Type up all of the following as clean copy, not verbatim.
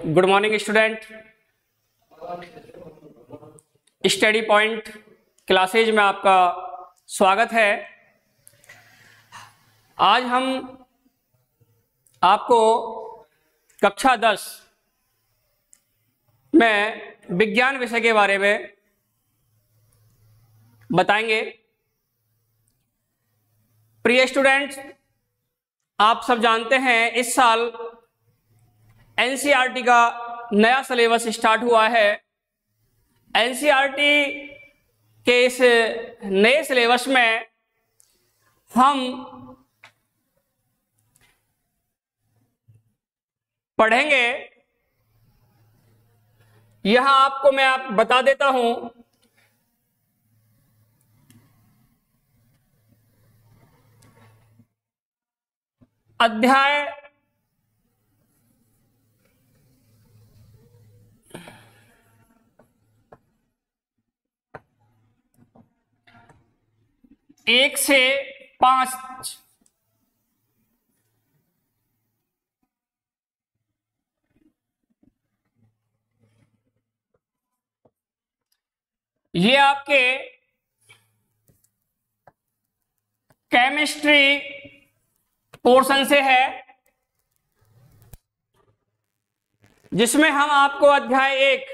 Good morning student. Study point classes में आपका स्वागत है। आज हम आपको कक्षा 10 में विज्ञान विषय के बारे में बताएंगे। प्रिय स्टूडेंट्स, आप सब जानते हैं इस साल एनसीईआरटी का नया सिलेबस स्टार्ट हुआ है। एनसीईआरटी के इस नए सिलेबस में हम पढ़ेंगे, यहां आपको मैं बता देता हूं, अध्याय 1 से 5 ये आपके केमिस्ट्री पोर्शन से है, जिसमें हम आपको अध्याय 1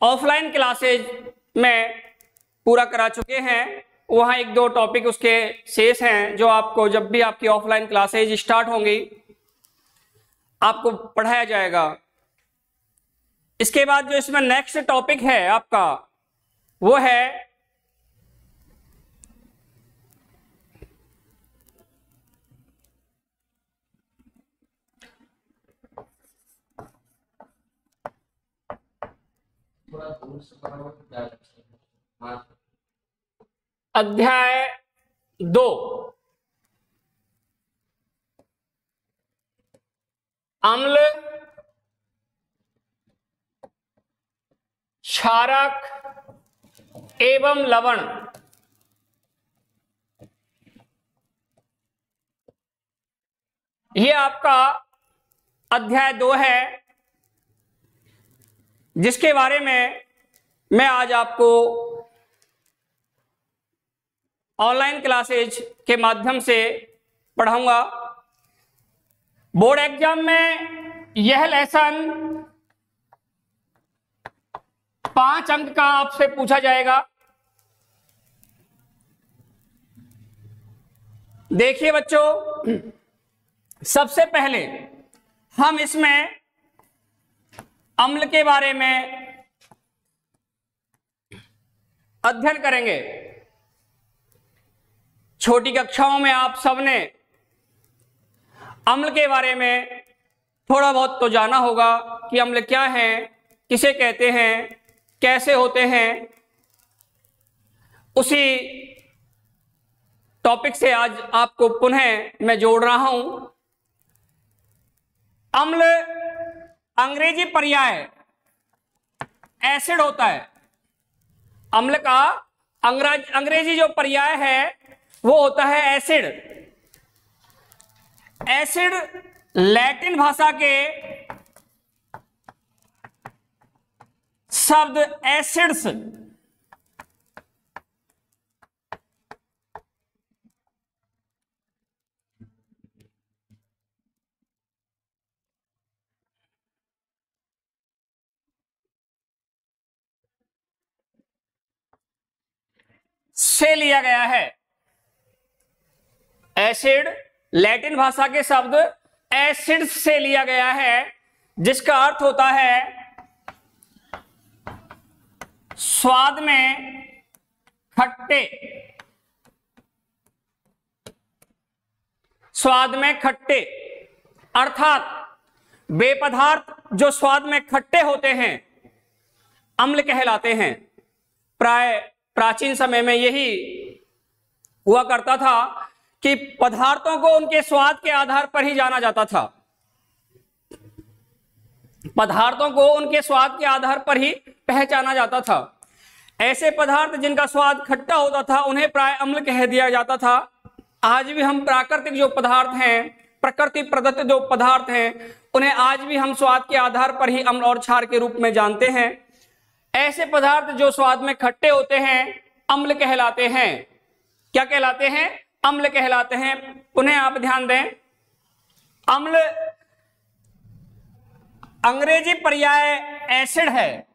ऑफलाइन क्लासेज में पूरा करा चुके हैं। वहां 1-2 टॉपिक उसके शेष हैं जो आपको जब भी आपकी ऑफलाइन क्लासेज स्टार्ट होंगी आपको पढ़ाया जाएगा। इसके बाद जो इसमें नेक्स्ट टॉपिक है आपका वो है अध्याय 2 अम्ल, क्षारक एवं लवण। ये आपका अध्याय 2 है, जिसके बारे में मैं आज आपको ऑनलाइन क्लासेज के माध्यम से पढ़ाऊंगा। बोर्ड एग्जाम में यह लेसन 5 अंक का आपसे पूछा जाएगा। देखिए बच्चों, सबसे पहले हम इसमें अम्ल के बारे में अध्ययन करेंगे। छोटी कक्षाओं में आप सबने अम्ल के बारे में थोड़ा बहुत तो जाना होगा कि अम्ल क्या है, किसे कहते हैं, कैसे होते हैं। उसी टॉपिक से आज आपको पुनः मैं जोड़ रहा हूं। अम्ल अंग्रेजी पर्याय एसिड होता है। अम्ल का अंग्रेजी जो पर्याय है वो होता है एसिड। एसिड लैटिन भाषा के शब्द एसिड्स से लिया गया है। एसिड लैटिन भाषा के शब्द एसिड्स से लिया गया है, जिसका अर्थ होता है स्वाद में खट्टे। स्वाद में खट्टे अर्थात वे पदार्थ जो स्वाद में खट्टे होते हैं अम्ल कहलाते हैं। प्राय प्राचीन समय में यही हुआ करता था कि पदार्थों को उनके स्वाद के आधार पर ही जाना जाता था। पदार्थों को उनके स्वाद के आधार पर ही पहचाना जाता था। ऐसे पदार्थ जिनका स्वाद खट्टा होता था उन्हें प्राय अम्ल कह दिया जाता था। आज भी हम प्राकृतिक जो पदार्थ हैं, प्रकृति प्रदत्त जो पदार्थ हैं उन्हें आज भी हम स्वाद के आधार पर ही अम्ल और क्षार के रूप में जानते हैं। ऐसे पदार्थ जो स्वाद में खट्टे होते हैं अम्ल कहलाते हैं। क्या कहलाते हैं? अम्ल कहलाते हैं। उन्हें आप ध्यान दें, अम्ल अंग्रेजी पर्याय एसिड है।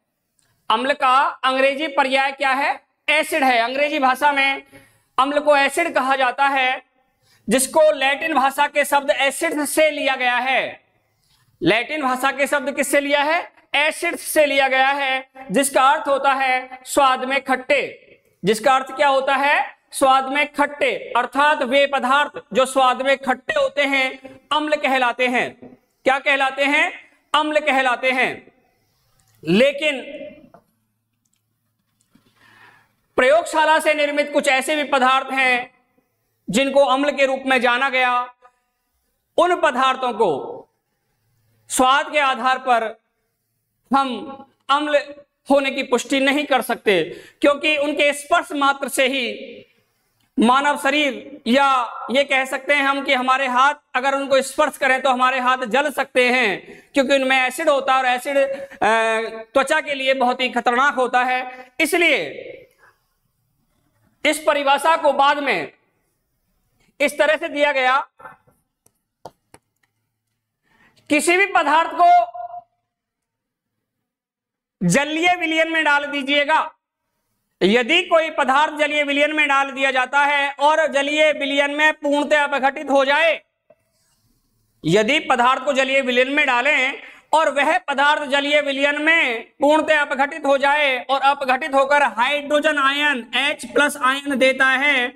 अम्ल का अंग्रेजी पर्याय क्या है? एसिड है। अंग्रेजी भाषा में अम्ल को एसिड कहा जाता है, जिसको लैटिन भाषा के शब्द एसिड से लिया गया है। लैटिन भाषा के शब्द किससे लिया है? एसिड से लिया गया है, जिसका अर्थ होता है स्वाद में खट्टे। जिसका अर्थ क्या होता है? स्वाद में खट्टे। अर्थात वे पदार्थ जो स्वाद में खट्टे होते हैं अम्ल कहलाते हैं। क्या कहलाते हैं? अम्ल कहलाते हैं। लेकिन प्रयोगशाला से निर्मित कुछ ऐसे भी पदार्थ हैं जिनको अम्ल के रूप में जाना गया। उन पदार्थों को स्वाद के आधार पर हम अम्ल होने की पुष्टि नहीं कर सकते, क्योंकि उनके स्पर्श मात्र से ही मानव शरीर, या ये कह सकते हैं हम कि हमारे हाथ अगर उनको स्पर्श करें तो हमारे हाथ जल सकते हैं, क्योंकि उनमें एसिड होता है और एसिड त्वचा के लिए बहुत ही खतरनाक होता है। इसलिए इस परिभाषा को बाद में इस तरह से दिया गया, किसी भी पदार्थ को जलीय विलयन में डाल दीजिएगा। यदि कोई पदार्थ जलीय विलयन में डाल दिया जाता है और जलीय विलयन में पूर्णतः अपघटित हो जाए, यदि पदार्थ को जलीय विलयन में डालें और वह पदार्थ जलीय विलयन में पूर्णतः अपघटित हो जाए और अपघटित होकर हाइड्रोजन आयन H+ आयन देता है,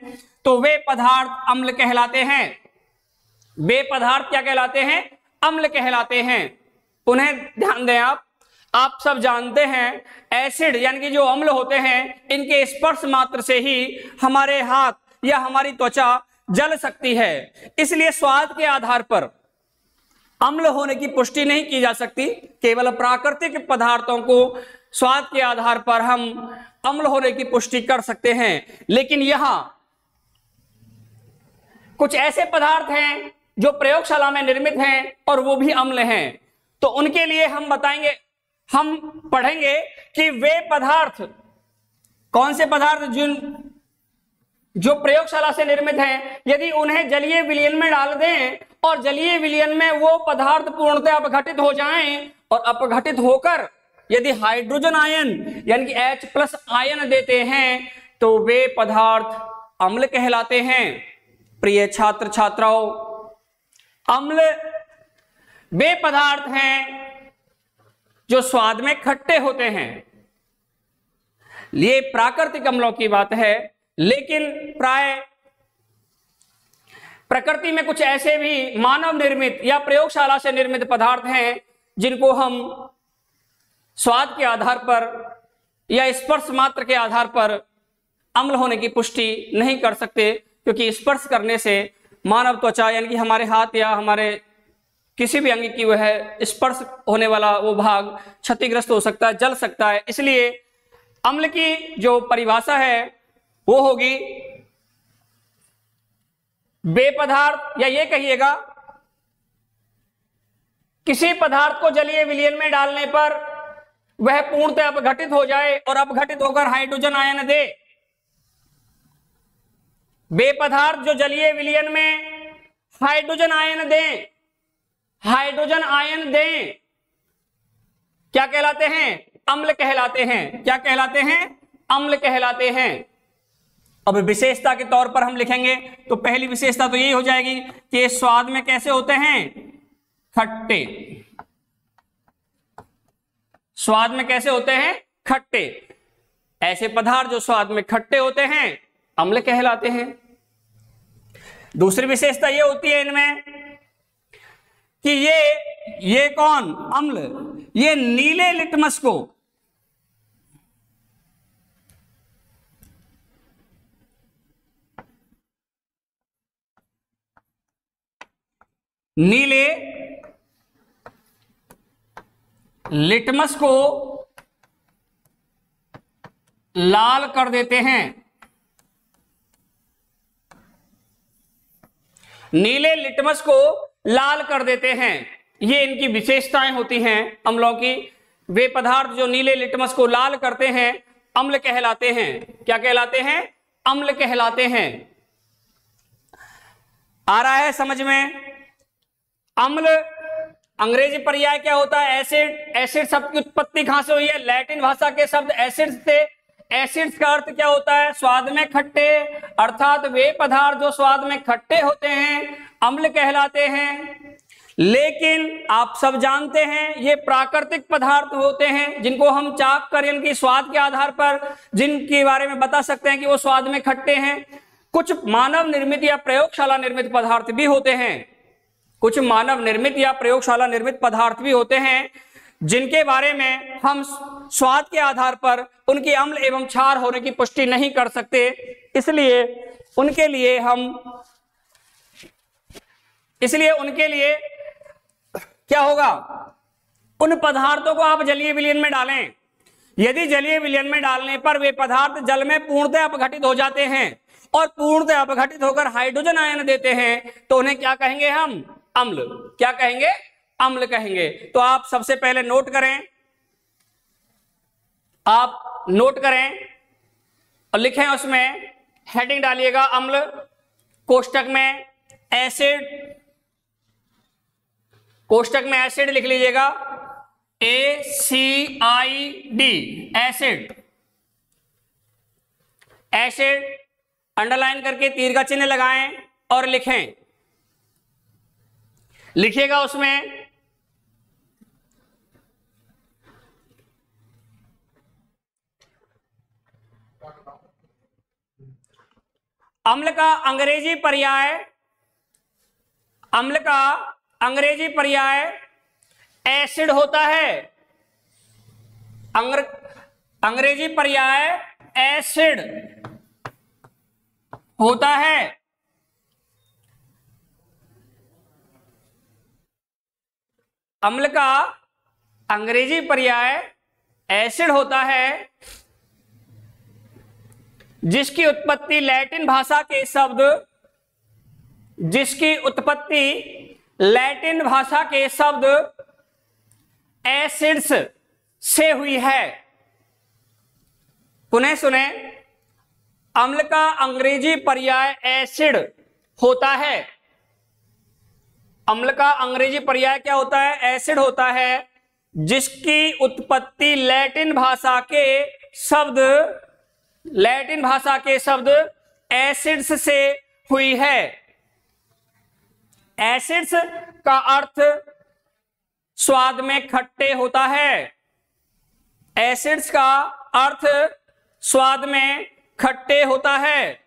तो वे पदार्थ अम्ल कहलाते हैं। वे पदार्थ क्या कहलाते हैं? अम्ल कहलाते हैं। उन्हें ध्यान दें आप सब जानते हैं एसिड यानी कि जो अम्ल होते हैं इनके स्पर्श मात्र से ही हमारे हाथ या हमारी त्वचा जल सकती है। इसलिए स्वाद के आधार पर अम्ल होने की पुष्टि नहीं की जा सकती। केवल प्राकृतिक पदार्थों को स्वाद के आधार पर हम अम्ल होने की पुष्टि कर सकते हैं। लेकिन यहां कुछ ऐसे पदार्थ हैं जो प्रयोगशाला में निर्मित हैं और वो भी अम्ल हैं, तो उनके लिए हम पढ़ेंगे कि वे पदार्थ कौन से पदार्थ जो प्रयोगशाला से निर्मित हैं, यदि उन्हें जलीय विलयन में डाल दें और जलीय विलयन में वो पदार्थ पूर्णतः अपघटित हो जाएं और अपघटित होकर यदि हाइड्रोजन आयन यानी कि H+ आयन देते हैं, तो वे पदार्थ अम्ल कहलाते हैं। प्रिय छात्र छात्राओं, अम्ल वे पदार्थ हैं जो स्वाद में खट्टे होते हैं। ये प्राकृतिक अम्लों की बात है, लेकिन प्राय प्रकृति में कुछ ऐसे भी मानव निर्मित या प्रयोगशाला से निर्मित पदार्थ हैं जिनको हम स्वाद के आधार पर या स्पर्श मात्र के आधार पर अम्ल होने की पुष्टि नहीं कर सकते, क्योंकि स्पर्श करने से मानव त्वचा यानी कि हमारे हाथ या हमारे किसी भी अंग की वह स्पर्श होने वाला वो भाग क्षतिग्रस्त हो सकता है, जल सकता है। इसलिए अम्ल की जो परिभाषा है वो होगी वे पदार्थ, या ये कहिएगा किसी पदार्थ को जलीय विलयन में डालने पर वह पूर्णतः अपघटित हो जाए और अपघटित होकर हाइड्रोजन आयन दे। वे पदार्थ जो जलीय विलयन में हाइड्रोजन आयन दें, हाइड्रोजन आयन दें, क्या कहलाते हैं? अम्ल कहलाते हैं। क्या कहलाते हैं? अम्ल कहलाते हैं। अब विशेषता के तौर पर हम लिखेंगे तो पहली विशेषता तो यही हो जाएगी कि ये स्वाद में कैसे होते हैं? खट्टे। स्वाद में कैसे होते हैं? खट्टे। ऐसे पदार्थ जो स्वाद में खट्टे होते हैं अम्ल कहलाते हैं। दूसरी विशेषता ये होती है इनमें कि ये कौन? अम्ल, ये नीले लिटमस को नीले लिटमस को लाल कर देते हैं। नीले लिटमस को लाल कर देते हैं। ये इनकी विशेषताएं होती हैं अम्लों की। वे पदार्थ जो नीले लिटमस को लाल करते हैं अम्ल कहलाते हैं। क्या कहलाते हैं? अम्ल कहलाते हैं। आ रहा है समझ में? अम्ल अंग्रेजी पर्याय क्या होता है? एसिड। एसिड शब्द की उत्पत्ति कहां से हुई है? लैटिन भाषा के शब्द एसिड से। एसिड्स का अर्थ क्या होता है? स्वाद में खट्टे, अर्थात वे पदार्थ जो स्वाद में खट्टे होते हैं अम्ल कहलाते हैं। लेकिन आप सब जानते हैं ये प्राकृतिक पदार्थ होते हैं जिनको हम चाख कर इनकी स्वाद के आधार पर जिनके बारे में बता सकते हैं कि वो स्वाद में खट्टे हैं। कुछ मानव निर्मित या प्रयोगशाला निर्मित पदार्थ भी होते हैं। कुछ मानव निर्मित या प्रयोगशाला निर्मित पदार्थ भी होते हैं जिनके बारे में हम स्वाद के आधार पर उनके अम्ल एवं क्षार होने की पुष्टि नहीं कर सकते। इसलिए उनके लिए क्या होगा? उन पदार्थों को आप जलीय विलयन में डालें। यदि जलीय विलयन में डालने पर वे पदार्थ जल में पूर्णतः अपघटित हो जाते हैं और पूर्णतः अपघटित होकर हाइड्रोजन आयन देते हैं तो उन्हें क्या कहेंगे हम? अम्ल। क्या कहेंगे? अम्ल कहेंगे। तो आप सबसे पहले नोट करें, आप नोट करें और लिखें, उसमें हेडिंग डालिएगा अम्ल, कोष्टक में एसिड, कोष्टक में एसिड लिख लीजिएगा, ACID, एसिड। एसिड अंडरलाइन करके तीर का चिन्ह लगाएं और लिखें। लिखिएगा उसमें अम्ल का अंग्रेजी पर्याय एसिड होता है। अंग्रेजी पर्याय एसिड होता है। अम्ल का अंग्रेजी पर्याय एसिड होता है जिसकी उत्पत्ति लैटिन भाषा के शब्द एसिड्स से हुई है। पुनः सुने, अम्ल का अंग्रेजी पर्याय एसिड होता है। अम्ल का अंग्रेजी पर्याय क्या होता है? एसिड होता है जिसकी उत्पत्ति लैटिन भाषा के शब्द एसिड्स से हुई है। एसिड्स का अर्थ स्वाद में खट्टे होता है। एसिड्स का अर्थ स्वाद में खट्टे होता है।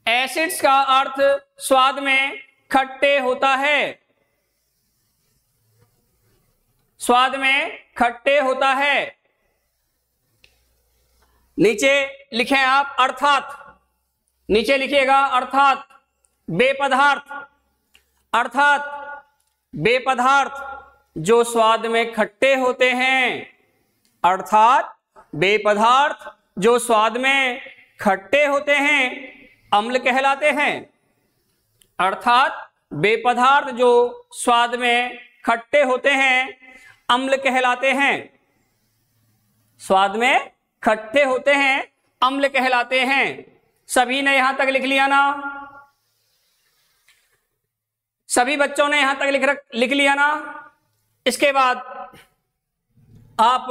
एसिड्स का अर्थ स्वाद में खट्टे होता है। स्वाद में खट्टे होता है। नीचे लिखें आप अर्थात, नीचे लिखिएगा अर्थात वे पदार्थ जो स्वाद में खट्टे होते हैं। अर्थात वे पदार्थ जो स्वाद में खट्टे होते हैं अम्ल कहलाते हैं। अर्थात वे पदार्थ जो स्वाद में खट्टे होते हैं अम्ल कहलाते हैं। स्वाद में खट्टे होते हैं अम्ल कहलाते हैं। सभी ने यहां तक लिख लिया ना? सभी बच्चों ने यहां तक लिख लिया ना? इसके बाद आप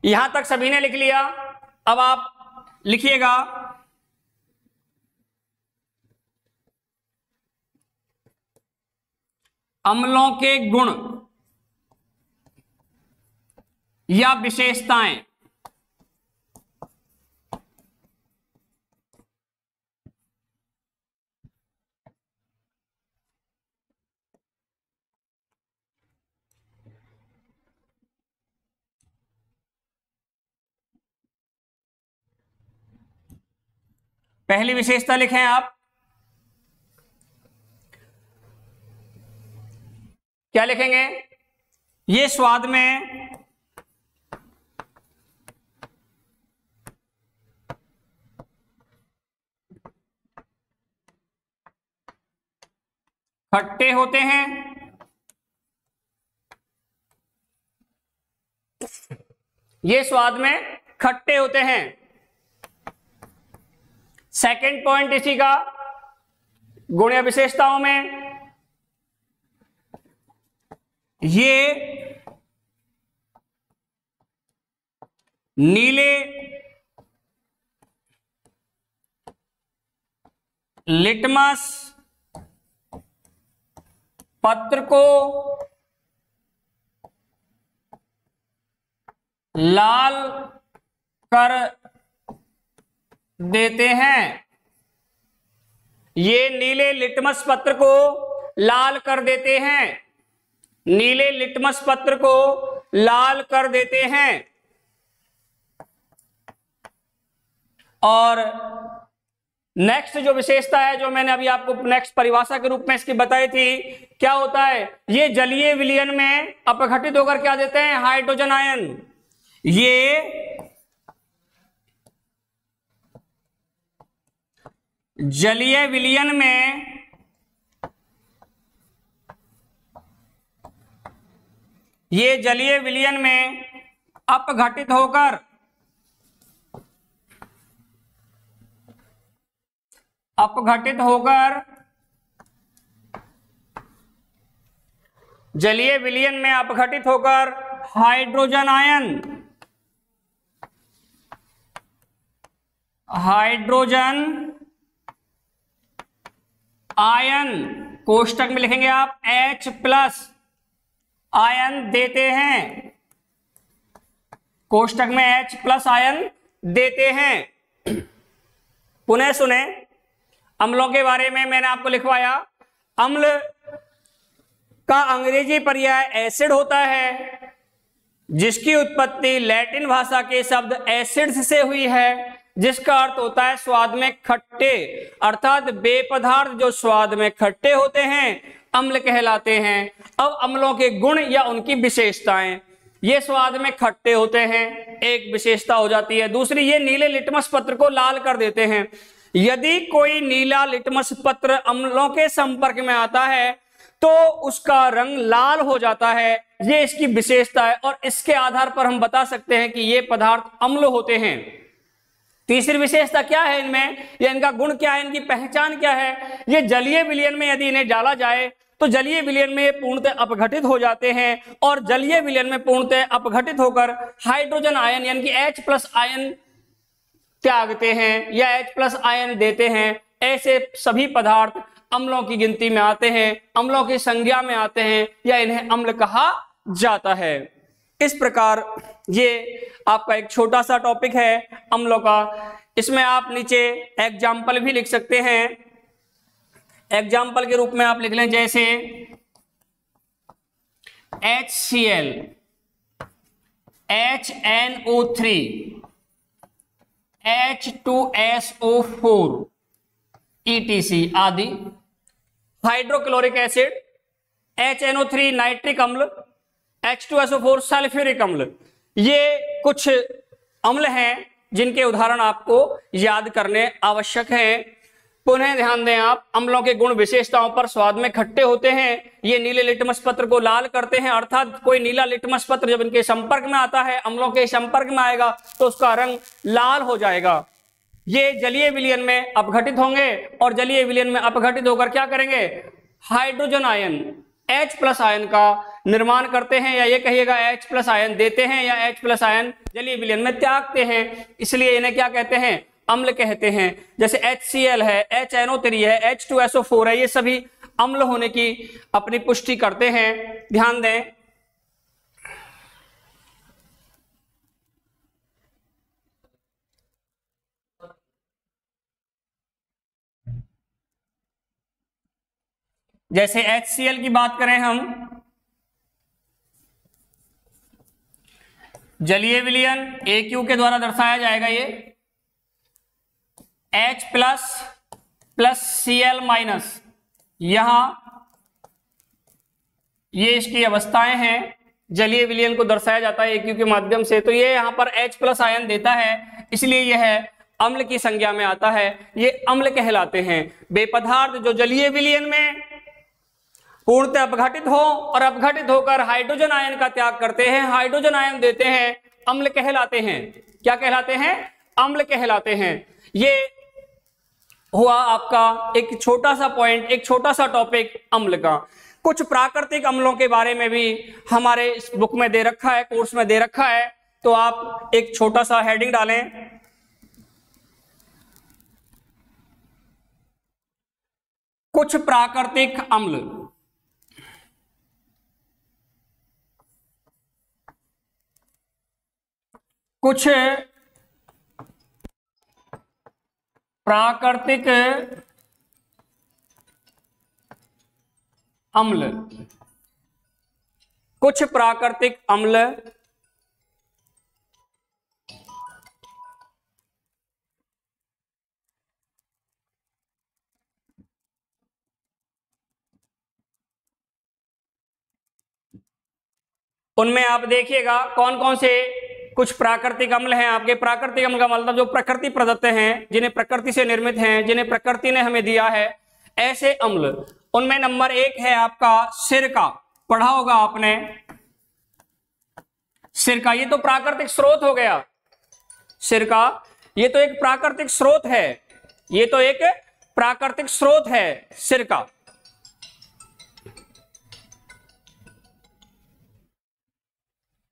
यहां तक सभी ने लिख लिया। अब आप लिखिएगा अम्लों के गुण या विशेषताएं। पहली विशेषता लिखें आप, क्या लिखेंगे? ये स्वाद में खट्टे होते हैं। ये स्वाद में खट्टे होते हैं। सेकंड पॉइंट इसी का, गुण या विशेषताओं में ये नीले लिटमस पत्र को लाल कर देते हैं। ये नीले लिटमस पत्र को लाल कर देते हैं। नीले लिटमस पत्र को लाल कर देते हैं। और नेक्स्ट जो विशेषता है, जो मैंने अभी आपको नेक्स्ट परिभाषा के रूप में इसकी बताई थी, क्या होता है? ये जलीय विलयन में अपघटित होकर क्या देते हैं? Hydrogen ion. ये जलीय विलयन में अपघटित होकर जलीय विलयन में अपघटित होकर हाइड्रोजन आयन कोष्टक में लिखेंगे आप H+ आयन देते हैं। कोष्टक में H+ आयन देते हैं। पुनः सुने, अम्लों के बारे में मैंने आपको लिखवाया। अम्ल का अंग्रेजी पर्याय एसिड होता है, जिसकी उत्पत्ति लैटिन भाषा के शब्द एसिड्स से हुई है, जिसका अर्थ होता है स्वाद में खट्टे। अर्थात वे पदार्थ जो स्वाद में खट्टे होते हैं अम्ल कहलाते हैं। अब अम्लों के गुण या उनकी विशेषताएं, ये स्वाद में खट्टे होते हैं, एक विशेषता हो जाती है। दूसरी, ये नीले लिटमस पत्र को लाल कर देते हैं। यदि कोई नीला लिटमस पत्र अम्लों के संपर्क में आता है तो उसका रंग लाल हो जाता है। ये इसकी विशेषता है और इसके आधार पर हम बता सकते हैं कि ये पदार्थ अम्ल होते हैं। तीसरी विशेषता क्या है इनमें, या इनका गुण क्या है, इनकी पहचान क्या है? ये जलीय विलयन में यदि इन्हें डाला जाए तो जलीय विलयन में ये पूर्णतः अपघटित हो जाते हैं और जलीय विलयन में पूर्णतः अपघटित होकर हाइड्रोजन आयन यानी कि H+ आयन त्यागते हैं या H+ आयन देते हैं। ऐसे सभी पदार्थ अम्लों की गिनती में आते हैं, अम्लों की संज्ञा में आते हैं, या इन्हें अम्ल कहा जाता है। इस प्रकार ये आपका एक छोटा सा टॉपिक है अम्लों का। इसमें आप नीचे एग्जाम्पल भी लिख सकते हैं। एग्जाम्पल के रूप में आप लिख लें, जैसे HCl, HNO3, H2SO4 ETC आदि। हाइड्रोक्लोरिक एसिड, HNO3 नाइट्रिक अम्ल, H2SO4 सल्फ्यूरिक अम्ल। ये कुछ अम्ल हैं जिनके उदाहरण आपको याद करने आवश्यक हैं। पुनः ध्यान दें आप, अम्लों के गुण विशेषताओं पर स्वाद में खट्टे होते हैं। ये नीले लिटमस पत्र को लाल करते हैं, अर्थात कोई नीला लिटमस पत्र जब इनके संपर्क में आता है, अम्लों के संपर्क में आएगा तो उसका रंग लाल हो जाएगा। ये जलीय विलयन में अपघटित होंगे और जलीय विलयन में अपघटित होकर क्या करेंगे? हाइड्रोजन आयन H+ आयन का निर्माण करते हैं, या ये कहिएगा H+ आयन देते हैं या H+ आयन जलीय विलयन में त्यागते हैं। इसलिए इन्हें क्या कहते हैं? अम्ल कहते हैं। जैसे HCl है, HNO3 है, H2SO4 है, ये सभी अम्ल होने की अपनी पुष्टि करते हैं। ध्यान दें, जैसे HCl की बात करें हम, जलीय विलयन AQ के द्वारा दर्शाया जाएगा। ये H plus plus Cl minus, यहां ये इसकी अवस्थाएं हैं, जलीय विलयन को दर्शाया जाता है AQ के माध्यम से। तो ये यहां पर H प्लस आयन देता है, इसलिए यह अम्ल की संज्ञा में आता है, ये अम्ल कहलाते हैं। वे पदार्थ जो जलीय विलयन में पूर्णतः अपघटित हो और अपघटित होकर हाइड्रोजन आयन का त्याग करते हैं, हाइड्रोजन आयन देते हैं, अम्ल कहलाते हैं। क्या कहलाते हैं? अम्ल कहलाते हैं। ये हुआ आपका एक छोटा सा पॉइंट, एक छोटा सा टॉपिक अम्ल का। कुछ प्राकृतिक अम्लों के बारे में भी हमारे इस बुक में दे रखा है, कोर्स में दे रखा है, तो आप एक छोटा सा हेडिंग डालें, कुछ प्राकृतिक अम्ल। कुछ प्राकृतिक अम्ल, कुछ प्राकृतिक अम्ल उनमें आप देखिएगा कौन कौन से कुछ प्राकृतिक अम्ल हैं आपके। प्राकृतिक अम्ल का मतलब जो प्रकृति प्रदत्त हैं, जिन्हें प्रकृति से निर्मित हैं, जिन्हें प्रकृति ने हमें दिया है, ऐसे अम्ल। उनमें नंबर 1 है आपका सिरका। पढ़ा होगा आपने सिरका, ये तो प्राकृतिक स्रोत हो गया। सिरका ये तो एक प्राकृतिक स्रोत है, ये तो एक प्राकृतिक स्रोत है सिरका।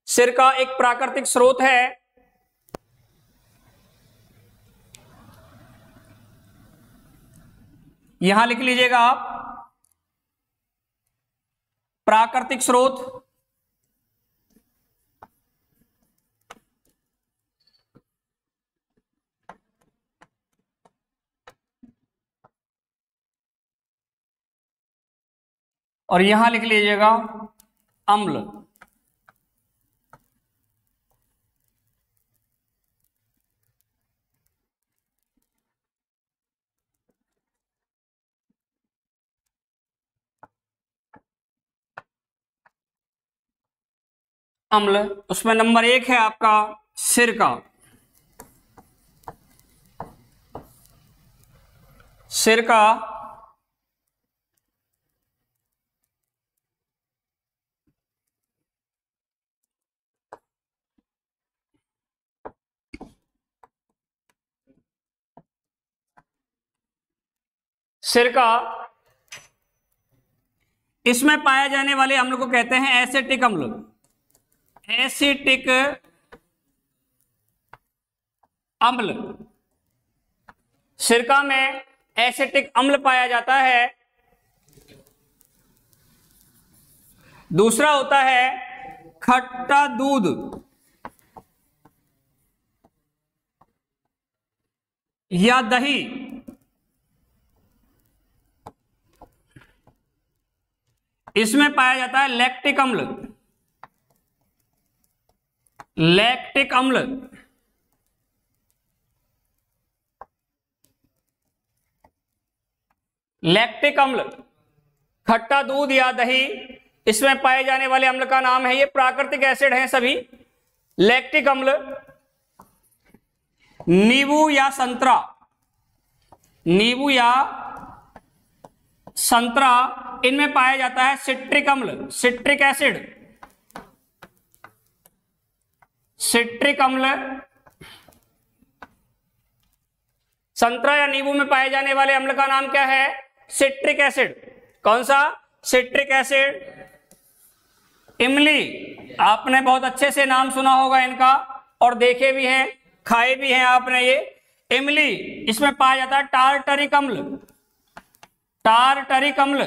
सिरका एक प्राकृतिक स्रोत है। यहां लिख लीजिएगा आप, प्राकृतिक स्रोत। और यहां लिख लीजिएगा अम्ल। अम्ल, उसमें नंबर 1 है आपका सिरका। सिरका सिरका इसमें पाए जाने वाले अम्ल को कहते हैं एसिटिक अम्ल। एसिटिक अम्ल, सिरका में एसिटिक अम्ल पाया जाता है। दूसरा होता है खट्टा दूध। या दही, इसमें पाया जाता है लैक्टिक अम्ल। लैक्टिक अम्ल, लैक्टिक अम्ल, खट्टा दूध या दही, इसमें पाए जाने वाले अम्ल का नाम है, ये प्राकृतिक एसिड हैं सभी। लैक्टिक अम्ल, नींबू या संतरा, नींबू या संतरा, इनमें पाया जाता है सिट्रिक अम्ल, सिट्रिक एसिड। सिट्रिक अम्ल, संतरा या नींबू में पाए जाने वाले अम्ल का नाम क्या है? Citric acid. कौन सा? Citric acid. इमली, आपने बहुत अच्छे से नाम सुना होगा इनका और देखे भी हैं, खाए भी हैं आपने ये इमली। इसमें पाया जाता है टार्टरिक अम्ल। टार्टरिक अम्ल,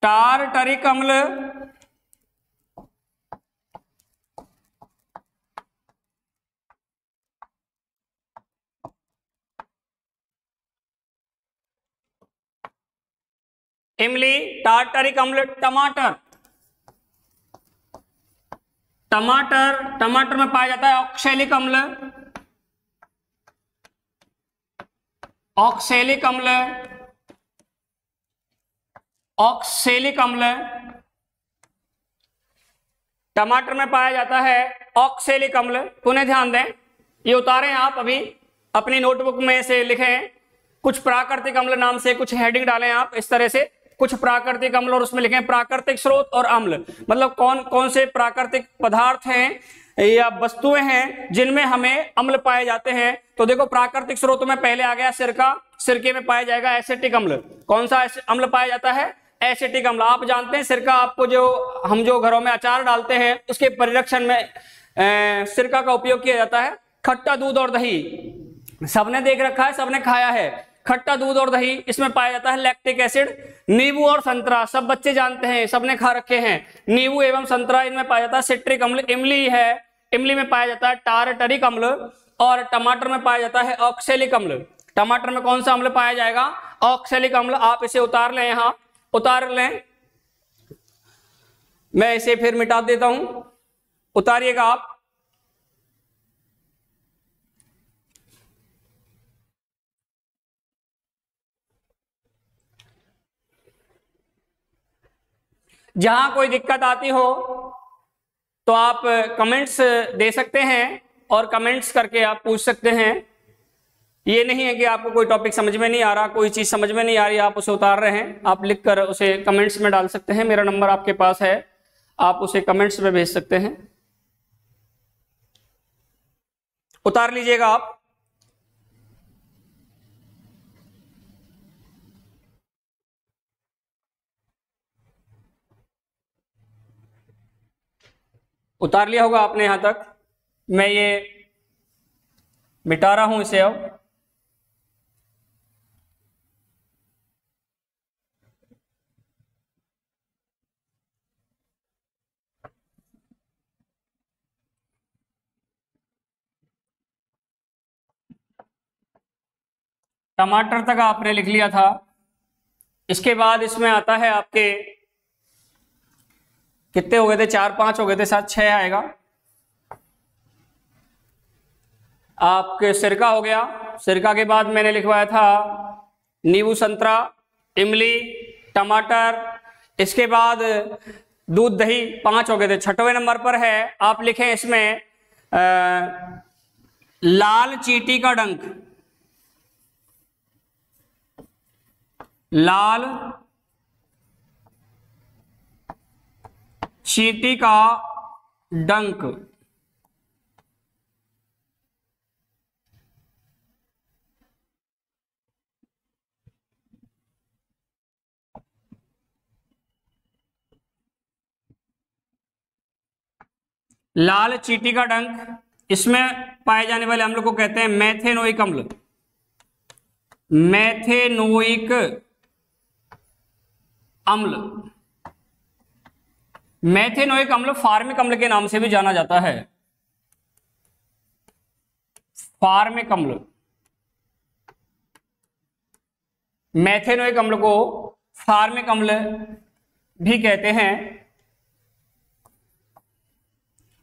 टार्टरिक अम्ल, इमली, टार्टरिक अम्ल, टमाटर, टमाटर में पाया जाता है ऑक्सैलिक अम्ल, ऑक्सैलिक अम्ल, ऑक्सैलिक अम्ल टमाटर में पाया जाता है ऑक्सैलिक अम्ल। पुनः ध्यान दें, ये उतारें आप अभी अपनी नोटबुक में से लिखें, कुछ प्राकृतिक अम्ल नाम से कुछ हेडिंग डालें आप इस तरह से, कुछ प्राकृतिक अम्ल, और उसमें लिखें प्राकृतिक स्रोत और अम्ल, मतलब कौन कौन से प्राकृतिक पदार्थ हैं या वस्तुएं हैं जिनमें हमें अम्ल पाए जाते हैं। तो देखो प्राकृतिक स्रोतों में पहले आ गया सिरका, सिरके में पाया जाएगा एसिटिक अम्ल। कौन सा अम्ल पाया जाता है? एसिटिक अम्ल। आप जानते हैं सिरका, आपको हम जो घरों में अचार डालते हैं उसके परिरक्षण में सिरका का उपयोग किया जाता है। खट्टा दूध और दही सबने देख रखा है, सबने खाया है, खट्टा दूध और दही, इसमें पाया जाता है लैक्टिक एसिड। नींबू और संतरा सब बच्चे जानते हैं, सबने खा रखे हैं, नींबू एवं संतरा, इनमें पाया जाता है सिट्रिक अम्ल। इमली है, इमली में पाया जाता है टारटरिक अम्ल, और टमाटर में पाया जाता है ऑक्सैलिक अम्ल। टमाटर में कौन सा अम्ल पाया जाएगा? ऑक्सैलिक अम्ल। आप इसे उतार लें, यहां उतार लें, मैं इसे फिर मिटा देता हूं, उतारिएगा आप। जहां कोई दिक्कत आती हो तो आप कमेंट्स दे सकते हैं और कमेंट्स करके आप पूछ सकते हैं। ये नहीं है कि आपको कोई टॉपिक समझ में नहीं आ रहा, कोई चीज समझ में नहीं आ रही, आप उसे उतार रहे हैं, आप लिखकर उसे कमेंट्स में डाल सकते हैं। मेरा नंबर आपके पास है, आप उसे कमेंट्स में भेज सकते हैं, उतार लीजिएगा आप। उतार लिया होगा आपने यहां तक। मैं ये मिटा रहा हूं इसे अब। टमाटर तक आपने लिख लिया था। इसके बाद इसमें आता है आपके, कितने हो गए थे? 4-5 हो गए थे, 7-6 आएगा। आपके सिरका हो गया, सिरका के बाद मैंने लिखवाया था नींबू, संतरा, इमली, टमाटर, इसके बाद दूध, दही, 5 हो गए थे। 6वें नंबर पर है, आप लिखें इसमें लाल चींटी का डंक, लाल चींटी का डंक। लाल चींटी का डंक, इसमें पाए जाने वाले अम्ल को कहते हैं मेथेनोइक अम्ल, मेथेनोइक अम्ल। मेथेनोइक अम्ल फार्मिक अम्ल के नाम से भी जाना जाता है, फार्मिक अम्ल। मेथेनोइक अम्ल को फार्मिक अम्ल भी कहते हैं।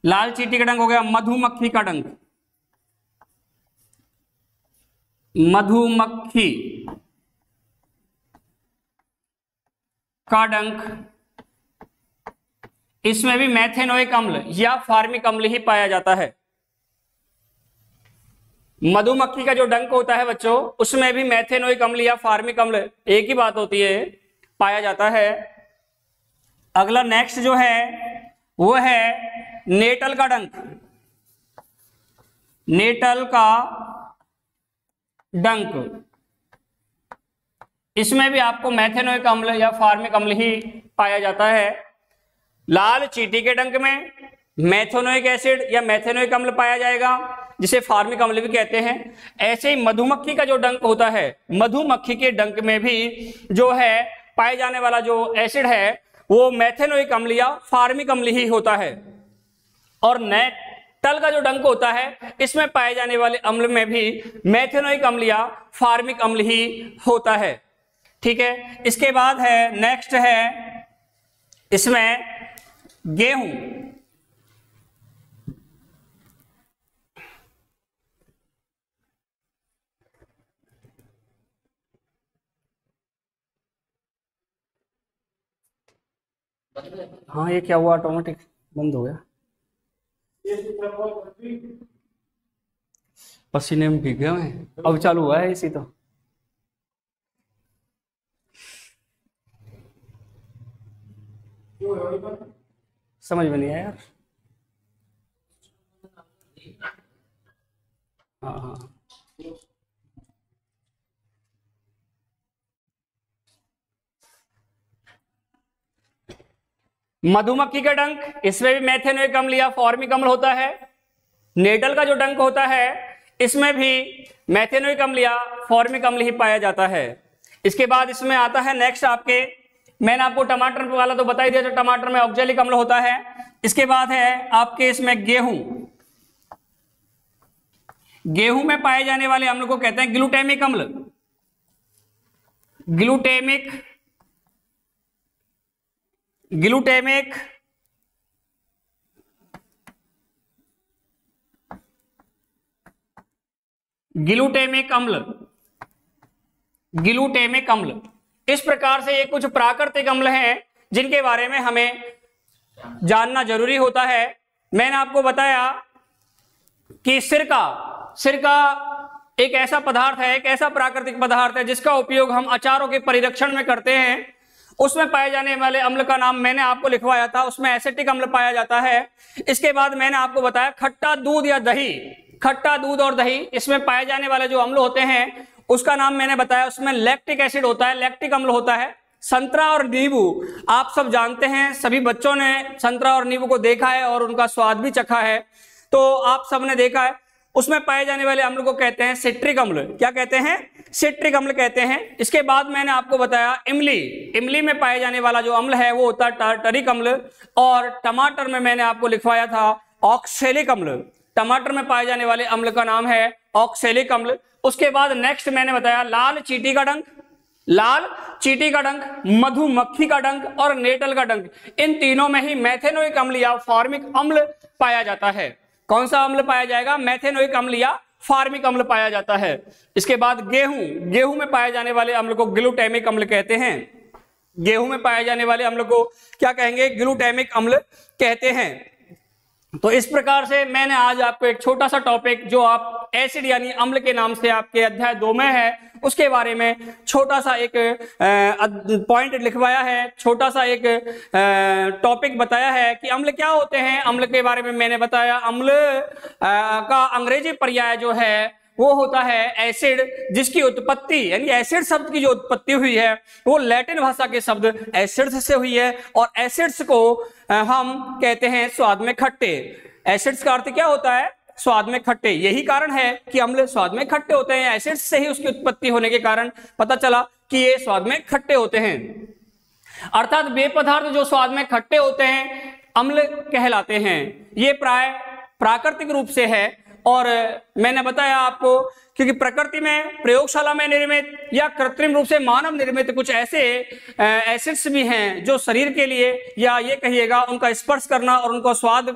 लाल चींटी का डंक हो गया मधुमक्खी का डंक, मधुमक्खी का डंक, इसमें भी मेथेनोइक अम्ल या फार्मिक अम्ल ही पाया जाता है। मधुमक्खी का जो डंक होता है बच्चों, उसमें भी मेथेनोइक अम्ल या फार्मिक अम्ल, एक ही बात होती है, पाया जाता है। अगला नेक्स्ट जो है वो है नेटल का डंक, नेटल का डंक, इसमें भी आपको मेथेनोइक अम्ल या फार्मिक अम्ल ही पाया जाता है। लाल चींटी के डंक में मेथेनोइक एसिड या मेथेनोइक अम्ल पाया जाएगा, जिसे फार्मिक अम्ल भी कहते हैं। ऐसे ही मधुमक्खी का जो डंक होता है, मधुमक्खी के डंक में भी जो है पाए जाने वाला जो एसिड है वो मेथेनोइक अम्ल या फार्मिक अम्ल ही होता है। और नेटल का जो डंक होता है, इसमें पाए जाने वाले अम्ल में भी मेथेनोइक अम्ल या फार्मिक अम्ल ही होता है। ठीक है, इसके बाद है नेक्स्ट है इसमें गेहूं, हाँ ये क्या हुआ, ऑटोमेटिक बंद हो गया। पसीने में भीग गया मैं, अब चालू हुआ है इसी तो। समझ में नहीं आया यार। हाँ हाँ मधुमक्खी का डंक, इसमें भी मेथेनोइक अम्ल या फॉर्मिक अम्ल होता है। नेटल का जो डंक होता है इसमें भी मेथेनोइक अम्ल या फॉर्मिक अम्ल ही पाया जाता है। इसके बाद इसमें आता है नेक्स्ट आपके, मैंने आपको टमाटर वाला तो बता ही दिया, जो टमाटर में ऑक्जेलिक अम्ल होता है। इसके बाद है आपके इसमें गेहूं, गेहूं में पाए जाने वाले अम्ल को कहते हैं ग्लूटेमिक अम्ल। ग्लूटेमिक, ग्लूटेमिक ग्लूटेमिक अम्ल, ग्लूटेमिक अम्ल। इस प्रकार से ये कुछ प्राकृतिक अम्ल हैं जिनके बारे में हमें जानना जरूरी होता है। मैंने आपको बताया कि सिरका, सिरका एक ऐसा पदार्थ है, एक ऐसा प्राकृतिक पदार्थ है जिसका उपयोग हम अचारों के परिरक्षण में करते हैं। उसमें पाए जाने वाले अम्ल का नाम मैंने आपको लिखवाया था, उसमें एसिटिक अम्ल पाया जाता है। इसके बाद मैंने आपको बताया खट्टा दूध या दही, खट्टा दूध और दही, इसमें पाए जाने वाले जो अम्ल होते हैं उसका नाम मैंने बताया, उसमें लैक्टिक एसिड होता है, लैक्टिक अम्ल होता है। संतरा और नींबू आप सब जानते हैं, सभी बच्चों ने संतरा और नींबू को देखा है और उनका स्वाद भी चखा है, तो आप सबने देखा है। उसमें पाए जाने वाले अम्ल को कहते हैं सिट्रिक अम्ल। क्या कहते हैं? सिट्रिक अम्ल कहते हैं। इसके बाद मैंने आपको बताया इमली, इमली में पाए जाने वाला जो अम्ल है वो होता है टार्टरिक अम्ल। और टमाटर में मैंने आपको लिखवाया था ऑक्सैलिक अम्ल। टमाटर में पाए जाने वाले अम्ल का नाम है ऑक्सैलिक अम्ल। उसके बाद नेक्स्ट मैंने बताया लाल चींटी का डंक, लाल चींटी का डंक, मधुमक्खी का डंक और नेटल का डंक। इन तीनों में ही मेथेनोइक अम्ल या फॉर्मिक अम्ल पाया जाता है। कौन सा अम्ल पाया जाएगा? मेथेनोइक अम्ल या फॉर्मिक अम्ल पाया जाता है। इसके बाद गेहूं, गेहूं में पाए जाने वाले अम्ल को ग्लूटेमिक अम्ल कहते हैं। गेहूं में पाए जाने वाले अम्ल को क्या कहेंगे? ग्लूटेमिक अम्ल कहते हैं। तो इस प्रकार से मैंने आज आपको एक छोटा सा टॉपिक जो आप एसिड यानी अम्ल के नाम से आपके अध्याय 2 में है उसके बारे में छोटा सा एक पॉइंट लिखवाया है, छोटा सा एक टॉपिक बताया है कि अम्ल क्या होते हैं। अम्ल के बारे में मैंने बताया अम्ल का अंग्रेजी पर्याय जो है वो होता है एसिड, जिसकी उत्पत्ति यानी एसिड शब्द की जो उत्पत्ति हुई है वो लैटिन भाषा के शब्द एसिड्स से हुई है। और एसिड्स को हम कहते हैं स्वाद में खट्टे। एसिड्स का अर्थ क्या होता है? स्वाद में खट्टे। यही कारण है कि अम्ल स्वाद में खट्टे होते हैं। एसिड्स से ही उसकी उत्पत्ति होने के कारण पता चला कि ये स्वाद में खट्टे होते हैं। अर्थात वे पदार्थ जो स्वाद में खट्टे होते हैं अम्ल कहलाते हैं। ये प्राय प्राकृतिक रूप से है। और मैंने बताया आपको क्योंकि प्रकृति में प्रयोगशाला में निर्मित या कृत्रिम रूप से मानव निर्मित कुछ ऐसे एसिड्स भी हैं जो शरीर के लिए या ये कहिएगा उनका स्पर्श करना और उनका स्वाद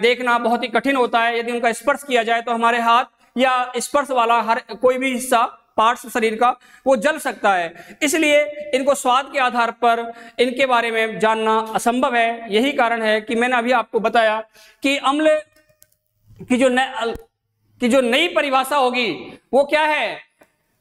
देखना बहुत ही कठिन होता है। यदि उनका स्पर्श किया जाए तो हमारे हाथ या स्पर्श वाला हर कोई भी हिस्सा पार्ट्स शरीर का वो जल सकता है। इसलिए इनको स्वाद के आधार पर इनके बारे में जानना असंभव है। यही कारण है कि मैंने अभी आपको बताया कि अम्ल की जो नई परिभाषा होगी वो क्या है?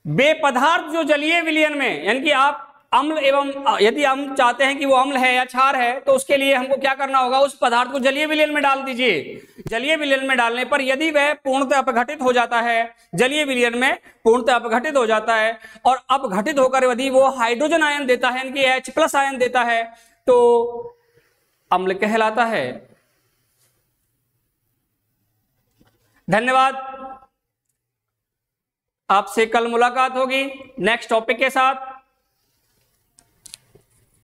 वे पदार्थ जो जलीय विलयन में, यानी कि आप अम्ल एवं यदि हम चाहते हैं कि वो अम्ल है या क्षार है तो उसके लिए हमको क्या करना होगा? उस पदार्थ को जलीय विलयन में डाल दीजिए। जलीय विलयन में डालने पर यदि वह पूर्णतः अपघटित हो जाता है, जलीय विलयन में पूर्णतः अपघटित हो जाता है और अपघटित होकर यदि वो हाइड्रोजन आयन देता है, यानी कि H+ आयन देता है तो अम्ल कहलाता है। धन्यवाद। आपसे कल मुलाकात होगी नेक्स्ट टॉपिक के साथ।